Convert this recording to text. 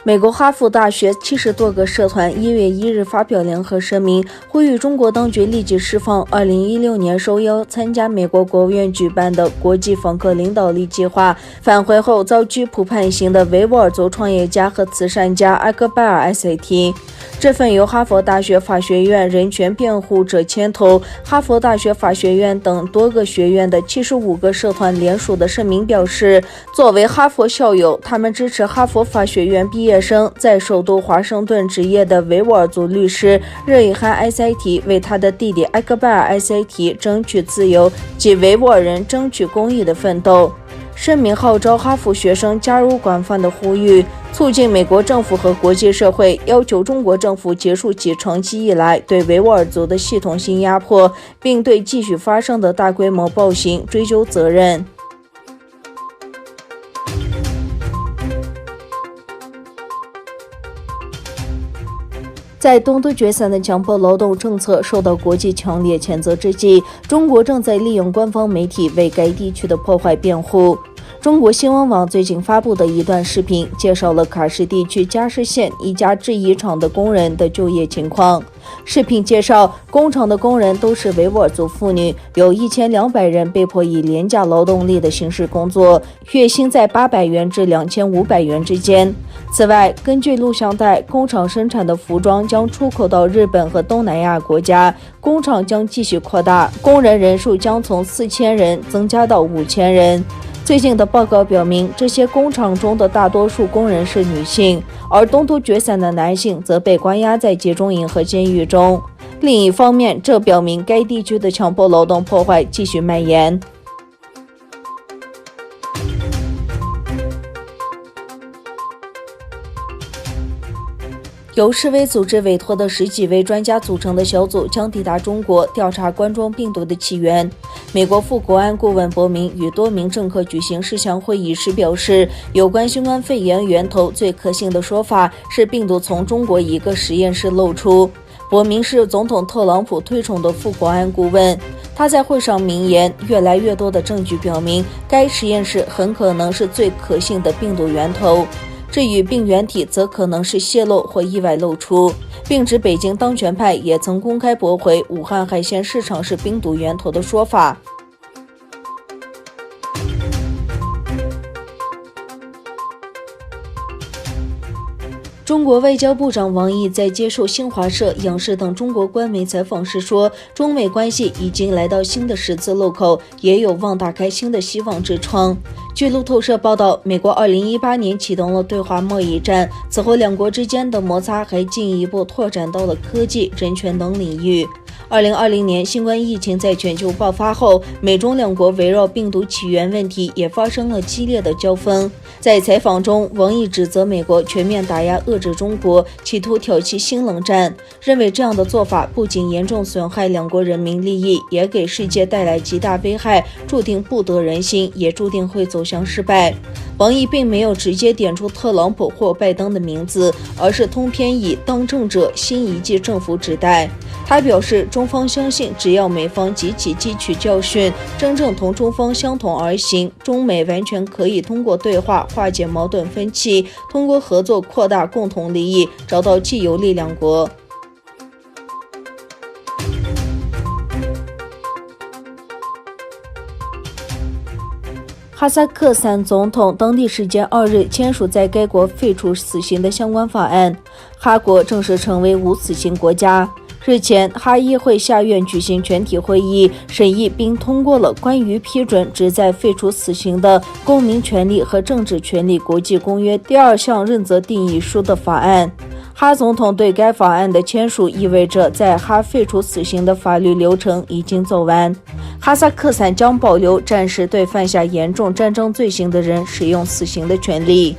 美国哈佛大学70多个社团1月1日发表联合声明，呼吁中国当局立即释放2016年受邀参加美国国务院举办的国际访客领导力计划返回后遭拘捕判刑的维吾尔族创业家和慈善家埃克拜尔 SAT。这份由哈佛大学法学院人权辩护者牵头，哈佛大学法学院等多个学院的75个社团联署的声明表示，作为哈佛校友，他们支持哈佛法学院毕业生在首都华盛顿执业的维吾尔族律师热依罕 SAT 为他的弟弟埃克拜尔 SAT 争取自由及维吾尔人争取公义的奋斗。声明号召哈佛学生加入广泛的呼吁，促进美国政府和国际社会要求中国政府结束其长期以来对维吾尔族的系统性压迫，并对继续发生的大规模暴行追究责任。在东突厥散的强迫劳动政策受到国际强烈谴责之际，中国正在利用官方媒体为该地区的破坏辩护。中国新闻网最近发布的一段视频介绍了喀什地区加什县一家制衣厂的工人的就业情况。视频介绍，工厂的工人都是维吾尔族妇女，有1200人被迫以廉价劳动力的形式工作，月薪在800元至2500元之间。此外，根据录像带，工厂生产的服装将出口到日本和东南亚国家，工厂将继续扩大，工人人数将从4000人增加到5000人。最近的报告表明，这些工厂中的大多数工人是女性，而东突厥散的男性则被关押在集中营和监狱中。另一方面，这表明该地区的强迫劳动破坏继续蔓延。由世卫组织委托的10几位专家组成的小组将抵达中国调查冠状病毒的起源。美国副国安顾问伯明与多名政客举行视像会议时表示，有关新冠肺炎源头最可信的说法是病毒从中国一个实验室漏出。伯明是总统特朗普推崇的副国安顾问，他在会上明言，越来越多的证据表明该实验室很可能是最可信的病毒源头。至于病原体则可能是泄漏或意外漏出，并指北京当权派也曾公开驳回武汉海鲜市场是病毒源头的说法。中国外交部长王毅在接受新华社、央视等中国官媒采访时说，中美关系已经来到新的十字路口，也有望打开新的希望之窗。据路透社报道，美国2018年启动了对华贸易战，此后两国之间的摩擦还进一步拓展到了科技、人权等领域。2020年新冠疫情在全球爆发后，美中两国围绕病毒起源问题也发生了激烈的交锋。在采访中，王毅指责美国全面打压遏制中国，企图挑起新冷战，认为这样的做法不仅严重损害两国人民利益，也给世界带来极大危害，注定不得人心，也注定会走向失败。王毅并没有直接点出特朗普或拜登的名字，而是通篇以当政者、新一届政府指代。他表示，中方相信，只要美方积极汲取教训，真正同中方相同而行，中美完全可以通过对话化解矛盾分歧，通过合作扩大共同利益，找到既有利两国。哈萨克斯坦总统当地时间2日签署在该国废除死刑的相关法案，哈国正式成为无死刑国家。日前，哈议会下院举行全体会议，审议并通过了关于批准旨在废除死刑的《公民权利和政治权利国际公约》第2项认责定义书的法案。哈总统对该法案的签署意味着在哈废除死刑的法律流程已经走完。哈萨克斯坦将保留暂时对犯下严重战争罪行的人使用死刑的权利。